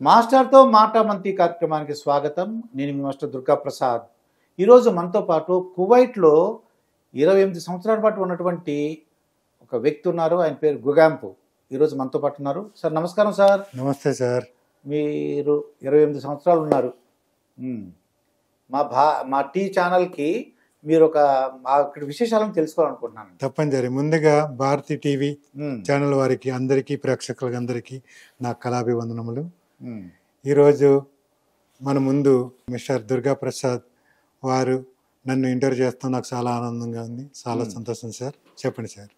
మాస్టర్తో మాటామంతి కార్యక్రమానికి స్వాగతం. నేను మీ మాస్టర్ దుర్గా ప్రసాద్. ఈరోజు మనతో పాటు కువైట్లో 28 సంవత్సరాల పాటు ఉన్నటువంటి ఒక వ్యక్తి ఉన్నారు. ఆయన పేరు గుగాంపు. ఈరోజు మనతో పాటు ఉన్నారు. సార్ నమస్కారం సార్. నమస్తే సార్. మీరు 28 సంవత్సరాలు ఉన్నారు. మా టీ ఛానల్కి మీరు అక్కడ విశేషాలను తెలుసుకోవాలనుకుంటున్నాను. తప్పనిసరి. ముందుగా భారతీ టీవీ ఛానల్ వారికి అందరికీ ప్రేక్షకులకు అందరికీ నా కళాభివందనములు. ఈరోజు మన ముందు మిస్టర్ దుర్గా ప్రసాద్ వారు నన్ను ఇంటర్వ్యూ చేస్తాం. నాకు చాలా ఆనందంగా ఉంది, చాలా సంతోషం సార్. చెప్పండి సార్.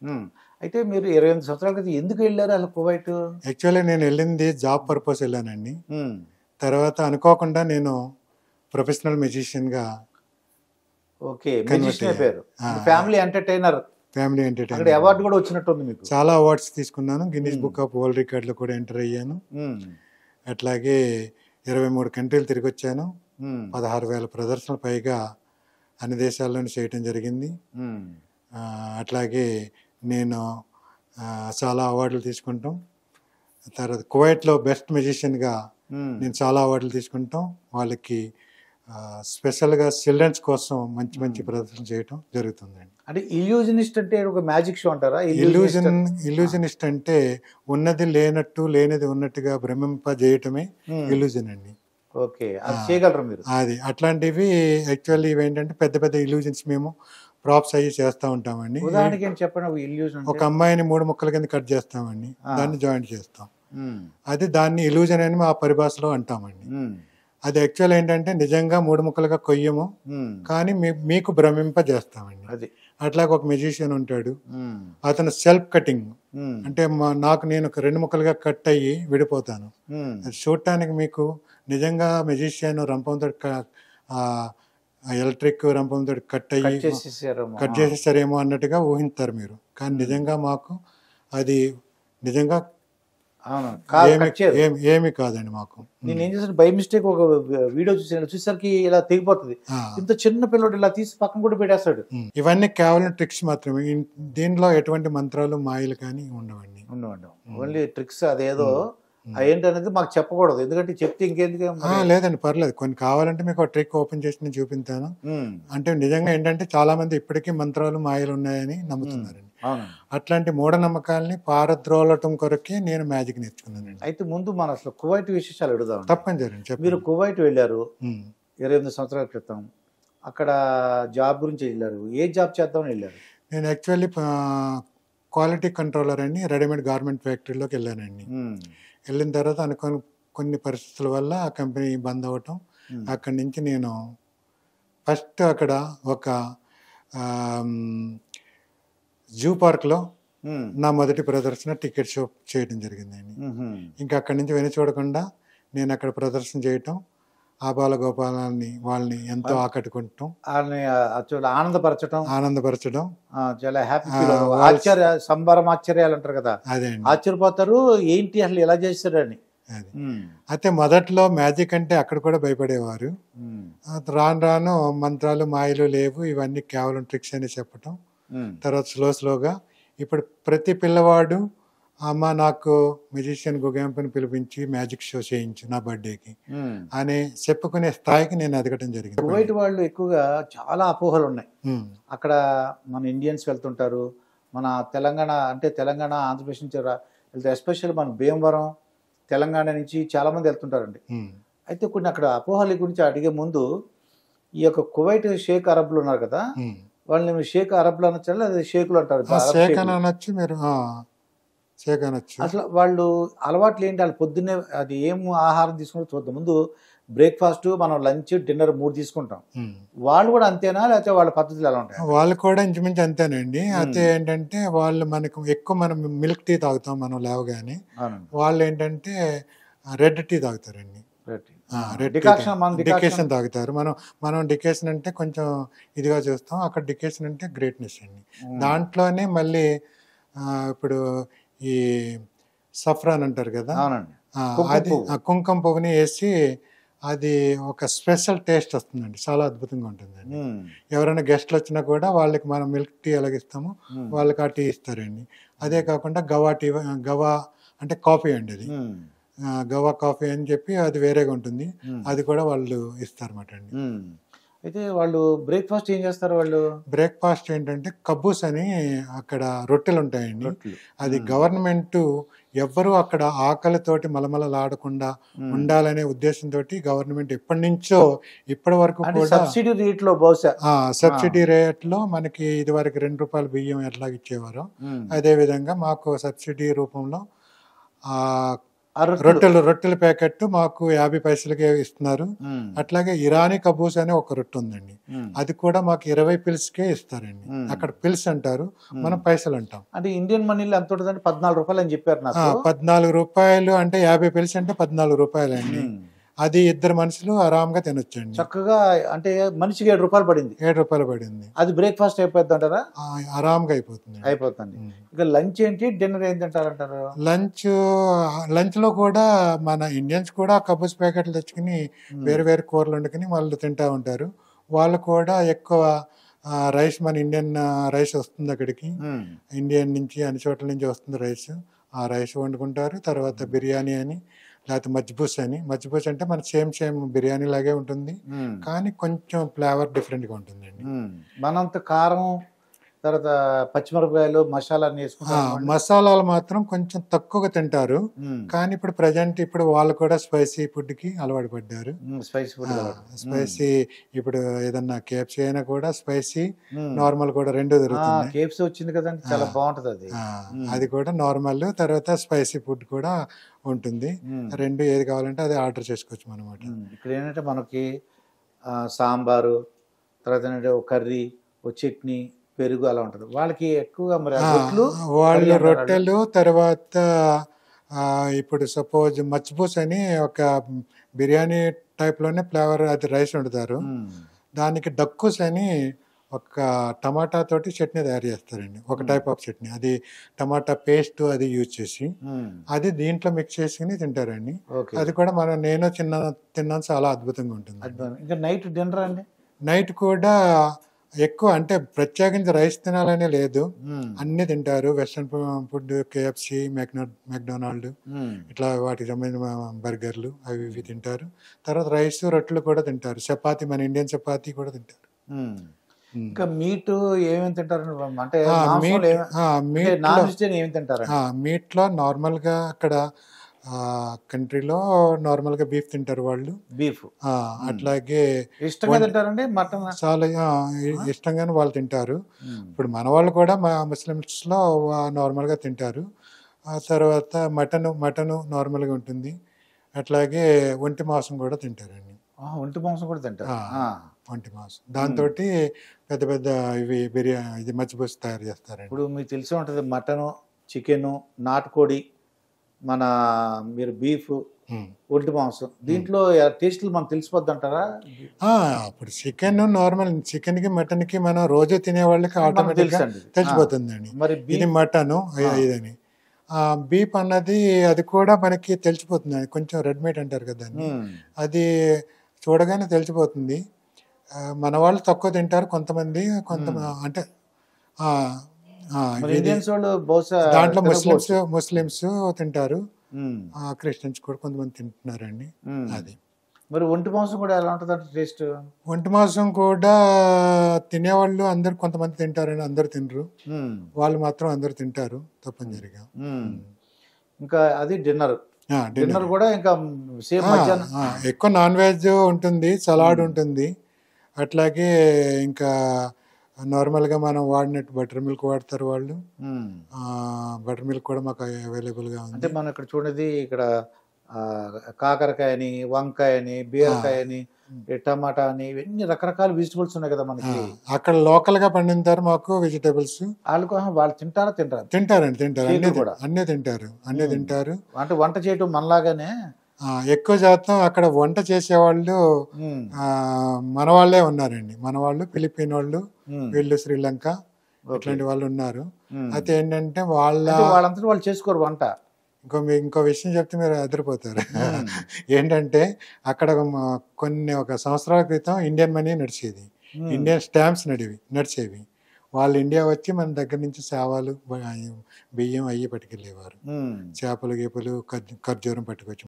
అయితే మీరు 28 సంవత్సరాల క్రితం ఎందుకు వెళ్ళారు అలా కువైట్? యాక్చువల్లీ నేను వెళ్ళింది జాబ్ పర్పస్ వెళ్ళానండి. తర్వాత అనుకోకుండా నేను ప్రొఫెషనల్ మ్యూజిషియన్గా ఫ్యామిలీ ఎంటర్టైనర్ అవార్డు కూడా వచ్చినట్టుంది మీకు. చాలా అవార్డ్స్ తీసుకున్నాను. గిన్నీస్ బుక్ ఆఫ్ వరల్డ్ రికార్డులో కూడా ఎంటర్ అయ్యాను. అట్లాగే 23 కంట్రీలు తిరిగి వచ్చాను. 16,000 ప్రదర్శనలు పైగా అన్ని దేశాల్లోనూ చేయటం జరిగింది. అట్లాగే నేను చాలా అవార్డులు తీసుకుంటాం. తర్వాత కువైట్లో బెస్ట్ మ్యూజిషియన్గా నేను చాలా అవార్డులు తీసుకుంటాం. వాళ్ళకి స్పెషల్గా చిల్డ్రన్స్ కోసం మంచి మంచి ప్రదర్శన చేయటం జరుగుతుందండి. అంటే ఇల్యూజనిస్ట్ అంటే ఒక మ్యాజిక్ షో అంటారా? ఇల్యూజనిస్ట్ అంటే ఉన్నది లేనట్టు లేనిది ఉన్నట్టుగా భ్రమింపజేయటమే ఇల్యూజన్ అండి. ఓకే, అది చేయగలరు మీరు. అది అట్లాంటివి యాక్చువల్లీ ఇవేంటంటే పెద్ద పెద్ద ఇల్యూజన్స్ మేము ప్రాప్స్ అయ్యి చేస్తూ ఉంటామండి. ఉదాహరణకి ఏం చెప్పండి. ఇల్యూజన్ ఒక అమ్మాయిని 3 ముక్కల కింద కట్ చేస్తామండి, దాన్ని జాయింట్ చేస్తాం. దాన్ని ఇల్యూజన్ అని మా పరిభాషలో అంటామండి. అది యాక్చువల్ ఏంటంటే నిజంగా 3 ముక్కలుగా కొయ్యము, కానీ మీకు భ్రమింపజేస్తామండి. అది అట్లాగే ఒక మ్యూజిషియన్ ఉంటాడు, అతను సెల్ఫ్ కటింగ్ అంటే నేను ఒక 2 ముక్కలుగా కట్ అయ్యి విడిపోతాను. అది చూడటానికి మీకు నిజంగా మ్యూజిషియన్ రంపంతో ఎలక్ట్రిక్ రంపంతో కట్ చేసేసారేమో అన్నట్టుగా ఊహిస్తారు మీరు. కానీ నిజంగా మాకు అది నిజంగా ఏమి కాదండి. మాకు నేను ఏం చేస్తాను, బై మిస్టేక్ ఒక వీడియో చూసేసరికి ఇలా తెగిపోతుంది. ఇంత చిన్న పిల్లడు ఇలా తీసి పక్కన కూడా పెట్టేస్తాడు. ఇవన్నీ కేవలం ట్రిక్స్ మాత్రమే. దీనిలో ఎటువంటి మంత్రాలు మాయలు కానీ ఉండవండి. Only tricks. అదేదో ఏంటనేది మాకు చెప్పకూడదు, ఎందుకంటే చెప్తే ఇంకేందుకు. లేదండి, పర్లేదు. కొన్ని కావాలంటే మీకు ట్రిక్ ఓపెన్ చేసి నేను చూపించాను. అంటే నిజంగా ఏంటంటే చాలా మంది ఇప్పటికీ మంత్రాలు మాయలు ఉన్నాయని నమ్ముతున్నారండి. అట్లాంటి మూఢనమ్మకాలని పారద్రోలటం కొరకే నేను మ్యాజిక్ నేర్చుకున్నానండి. అయితే ముందు మన అసలు కువైట్ విశేషాలు అడుగుదాం. తప్పనిసరి. మీరు కువైట్ వెళ్ళారు 28 సంవత్సరాల క్రితం. అక్కడ జాబ్ గురించి వెళ్ళారు. ఏ జాబ్ చేద్దామని వెళ్ళారు? నేను యాక్చువల్లీ క్వాలిటీ కంట్రోలర్ అని రెడీమేడ్ గార్మెంట్ ఫ్యాక్టరీలోకి వెళ్ళానండి. వెళ్ళిన తర్వాత అనుకోని కొన్ని పరిస్థితుల వల్ల ఆ కంపెనీ బంద్ అవ్వటం, అక్కడి నుంచి నేను ఫస్ట్ అక్కడ ఒక జూ పార్క్లో నా మొదటి ప్రదర్శన టికెట్ షో చేయడం జరిగిందండి. ఇంకా అక్కడి నుంచి వెను చూడకుండా నేను అక్కడ ప్రదర్శన చేయటం, ఆబాల గోపాలాన్ని వాళ్ళని ఎంతో ఆకట్టుకుంటాం, ఆనందపరచడం, చాలా హ్యాపీ, సంబరం, ఆశ్చర్యాలు అంటారు కదా, అదే ఆశ్చర్యపోతారు. ఏంటి అసలు ఎలా చేస్తారని. అయితే మొదట్లో మ్యాజిక్ అంటే అక్కడ కూడా భయపడేవారు. రాను రాను మంత్రాలు మాయలు లేవు, ఇవన్నీ కేవలం ట్రిక్స్ అని చెప్పటం. తర్వాత స్లోగా ఇప్పుడు ప్రతి పిల్లవాడు అమ్మ నాకు మ్యూజిషియన్ గుగాంపుని పిలిపించి మ్యాజిక్ షో చేయించు నా బర్త్డేకి అని చెప్పుకునే స్థాయికి నేను ఎదగటం జరిగింది. కువైట్ వాళ్ళు ఎక్కువగా చాలా అపోహలు ఉన్నాయి. అక్కడ మన ఇండియన్స్ వెళ్తుంటారు, మన తెలంగాణ ఆంధ్రప్రదేశ్ నుంచి వెళ్తే, ఎస్పెషల్లీ మన భీమవరం తెలంగాణ నుంచి చాలా మంది వెళ్తుంటారండి. అయితే కొన్ని అక్కడ అపోహల గురించి అడిగే ముందు ఈ యొక్క కువైట్ షేక్ అరబ్లు ఉన్నారు కదా, వాళ్ళని షేక్ అరబ్లు అనొచ్చు, లేదా షేకులు అంటారు. అసలు వాళ్ళు అలవాట్లు ఏంటి? వాళ్ళు పొద్దున్నే అది ఏం ఆహారం తీసుకుంటే చూద్దాం. ముందు బ్రేక్ఫాస్ట్, మనం లంచ్, డిన్నర్ 3 తీసుకుంటాం. వాళ్ళు కూడా అంతేనా, లేకపోతే వాళ్ళ పద్ధతులు ఎలా ఉంటాయి? వాళ్ళు కూడా ఇంచుమించు అంతేనండి. అయితే ఏంటంటే వాళ్ళు మనం మిల్క్ టీ తాగుతాం మనం లేవగానే, వాళ్ళు ఏంటంటే రెడ్ టీ తాగుతారండి. డికేషన్ తాగుతారు. మనం డికేషన్ అంటే కొంచెం ఇదిగా చూస్తాం, అక్కడ డికేషన్ అంటే గ్రేట్నెస్ అండి. దాంట్లోనే మళ్ళీ ఇప్పుడు ఈ సఫ్రాన్ అంటారు కదా, అది కుంకుమ పువ్వుని వేసి అది ఒక స్పెషల్ టేస్ట్ వస్తుందండి, చాలా అద్భుతంగా ఉంటుందండి. ఎవరైనా గెస్ట్లు వచ్చినా కూడా వాళ్ళకి మనం మిల్క్ టీ ఎలాగిస్తామో వాళ్ళకి ఆ టీ ఇస్తారండి. అదే కాకుండా గవా టీ, గవా అంటే కాఫీ అండి, అది గవా కాఫీ అని చెప్పి అది వేరేగా ఉంటుంది, అది కూడా వాళ్ళు ఇస్తారన్నమాట అండి. అయితే వాళ్ళు బ్రేక్ఫాస్ట్ ఏం చేస్తారు వాళ్ళు? బ్రేక్ఫాస్ట్ ఏంటంటే కబ్బూస్ అని అక్కడ రొట్టెలు ఉంటాయండి. అది గవర్నమెంట్ ఎవ్వరూ అక్కడ ఆకలితోటి మలమలలాడకుండా ఉండాలనే ఉద్దేశంతో గవర్నమెంట్ ఎప్పటి నుంచో ఇప్పటి వరకు కూడా సబ్సిడీ రేట్ లో బహుశా సబ్సిడీ రేట్ లో మనకి ఇది వరకు ₹2 బియ్యం ఎట్లా ఇచ్చేవారో అదే విధంగా మాకు సబ్సిడీ రూపంలో రొట్టెల ప్యాకెట్ మాకు 50 పైసలకే ఇస్తున్నారు. అట్లాగే ఇరానీ కబూస్ అనే ఒక రొట్టె ఉందండి, అది కూడా మాకు 20 పిల్స్కే ఇస్తారండి. అక్కడ పిల్స్ అంటారు, మనం పైసలు అంటాం. అంటే ఇండియన్ మనీలో ఎంత ఉంటుందంటే ₹14 అని చెప్పారు నాకు. ₹14 అంటే 50 పిల్స్ అంటే ₹14 అండి. అది ఇద్దరు మనుషులు ఆరాంగా తినొచ్చండి చక్కగా. అంటే మనిషికి ₹7 పడింది. ₹7 పడింది. అది బ్రేక్ఫాస్ట్ అయిపోద్ది అంటారా? ఆరాంగా అయిపోతుంది. ఇక లంచ్ ఏంటి, డిన్నర్ ఏం తింటారంటారు? లంచ్ లో కూడా మన ఇండియన్స్ కూడా కబూస్ ప్యాకెట్లు తెచ్చుకుని వేరు వేరు కూరలు వండుకుని వాళ్ళు తింటా ఉంటారు. వాళ్ళు కూడా ఎక్కువ రైస్, మన ఇండియన్ రైస్ వస్తుంది అక్కడికి, ఇండియన్ నుంచి అన్ని చోట్ల నుంచి వస్తుంది రైస్. ఆ రైస్ వండుకుంటారు. తర్వాత బిర్యానీ అని, లేకపోతే మజ్బూస్ అంటే మన సేమ్ బిర్యానీ లాగే ఉంటుంది, కానీ కొంచెం ఫ్లేవర్ డిఫరెంట్ గా ఉంటుందండి. మనంత కారం, తర్వాత పచ్చిమిరపకాయలు, మసాలా మసాలాలు మాత్రం కొంచెం తక్కువగా తింటారు. కానీ ఇప్పుడు ప్రజెంట్ వాళ్ళు కూడా స్పైసీ ఫుడ్ కి అలవాటు పడ్డారు. స్పైసీ ఇప్పుడు ఏదన్నా KFC అయినా కూడా స్పైసీ, నార్మల్ కూడా రెండు దొరుకుతుంది. KFC వచ్చింది కదండి, చాలా బాగుంటది అది కూడా నార్మల్, తర్వాత స్పైసీ ఫుడ్ కూడా ఉంటుంది. రెండు ఏది కావాలంటే అది ఆర్డర్ చేసుకోవచ్చు అనమాట. ఇక్కడ ఏంటంటే మనకి సాంబారు, తర్వాత ఏంటంటే ఒక కర్రీ, ఒక చట్నీ, పెరుగు అలా ఉంటుంది. వాళ్ళకి ఎక్కువగా మరి వాళ్ళు రొట్టెలు, తర్వాత ఇప్పుడు సపోజ్ మజ్బూస్ అని ఒక బిర్యానీ టైప్ లోనే ఫ్లేవర్ అది రైస్ వండుతారు. దానికి డక్కుస్ అని ఒక టమాటా తోటి చట్నీ తయారు చేస్తారండి, ఒక టైప్ ఆఫ్ చట్నీ. అది టమాటా పేస్ట్ అది యూజ్ చేసి అది దీంట్లో మిక్స్ చేసుకుని తింటారండి. అది కూడా నేను తిన్నాను, చాలా అద్భుతంగా ఉంటుంది. ఇంకా నైట్ డిన్నర్ అండి? నైట్ కూడా ఎక్కువ అంటే ప్రత్యేకించి రైస్ తినాలనే లేదు, అన్ని తింటారు. వెస్ట్రన్ ఫుడ్, KFC, మెక్డొనాల్డ్ ఇట్లా వాటికి సంబంధించిన బర్గర్లు అవి ఇవి తింటారు. తర్వాత రైస్, రొట్టెలు కూడా తింటారు. చపాతి, మన ఇండియన్ చపాతి కూడా తింటారు. ఇంకా మీట్ ఏమేమి తింటారు అంటే? మీట్ లో నార్మల్ గా అక్కడ కంట్రీలో నార్మల్ గా బీఫ్ తింటారు వాళ్ళు. బీఫ్ అట్లాగే ఇష్టంగా తింటారండి. మటన్ చాలా ఇష్టంగానే వాళ్ళు తింటారు. ఇప్పుడు మన వాళ్ళు కూడా ముస్లిమ్స్ లో నార్మల్ గా తింటారు. ఆ తర్వాత మటన్ నార్మల్ గా ఉంటుంది. అట్లాగే ఒంటి మాంసం కూడా తింటారండి. ఒంటి మాంసం కూడా తింటారు. ఒంటి మాంసం దాంతో పెద్ద పెద్ద ఇవి బిర్యానీ, ఇది మజ్బూస్ తయారు చేస్తారండి. ఇప్పుడు మీకు తెలిసి ఉంటుంది, మటను, చికెను, నాటుకోడి, మన మీరు బీఫ్, ఒంటి మాంసం, దీంట్లో టేస్ట్లు మనకు తెలిసిపోద్ది అంటారా? ఇప్పుడు చికెన్ నార్మల్, చికెన్ కి మటన్ కి మనం రోజు తినే వాళ్ళకి ఆటోమేటిక్ గా తెలిసిపోతుందండి మరి ఇది మటన్ ఇదని. బీఫ్ అన్నది అది కూడా మనకి తెలిసిపోతుంది, కొంచెం రెడ్ మీట్ అంటారు కదా, అది చూడగానే తెలిసిపోతుంది. మన వాళ్ళు తక్కువ తింటారు, కొంతమంది అంటే దాంట్లో ముస్లిమ్స్ తింటారు, క్రిస్టియన్స్ కూడా కొంతమంది తింటున్నారండి. అది మరి ఒంటి మాంసం కూడా ఎలా ఉంటుంది టేస్ట్? ఒంటి మాంసం కూడా తినేవాళ్ళు అందరు కొంతమంది తింటారండి, అందరు తినరు, వాళ్ళు మాత్రం అందరు తింటారు తప్పనిసరిగా. ఇంకా అది డిన్నర్ కూడా ఇంకా ఎక్కువ నాన్ వెజ్ ఉంటుంది, సలాడ్ ఉంటుంది. అట్లాగే ఇంకా నార్మల్గా మనం వాడినట్టు బటర్ మిల్క్ వాడతారు వాళ్ళు. బటర్ మిల్క్ కూడా మాకు అవైలబుల్గా ఉంది. అంటే మనం ఇక్కడ చూడేది, ఇక్కడ కాకరకాయని, వంకాయని, బీరకాయని, టమాటా అని, ఇవన్నీ రకరకాల వెజిటబుల్స్ ఉన్నాయి కదా మనకి. అక్కడ లోకల్ గా పండింటారు మాకు వెజిటబుల్స్. వాళ్ళు తింటారండి. అన్నీ తింటారు. అంటే వంట చేయటం మనలాగానే ఎక్కువ శాతం అక్కడ వంట చేసేవాళ్ళు మన వాళ్ళే ఉన్నారండి. మన వాళ్ళు, ఫిలిపిన్ వాళ్ళు, వీళ్ళు శ్రీలంక, ఇట్లాంటి వాళ్ళు ఉన్నారు. అయితే ఏంటంటే వాళ్ళంతా వాళ్ళు చేసుకోరు వంట. ఇంకో విషయం చెప్తే మీరు ఎదిరిపోతారు. ఏంటంటే అక్కడ ఒక సంవత్సరాల క్రితం ఇండియన్ మనీ నడిచేది, ఇండియన్ స్టాంప్స్ నడిచేవి. వాళ్ళు ఇండియా వచ్చి మన దగ్గర నుంచి సేవలు, బియ్యం అయ్యి పట్టుకెళ్ళేవారు. చేపలు, గీపలు, ఖర్జూరం పట్టుకొచ్చి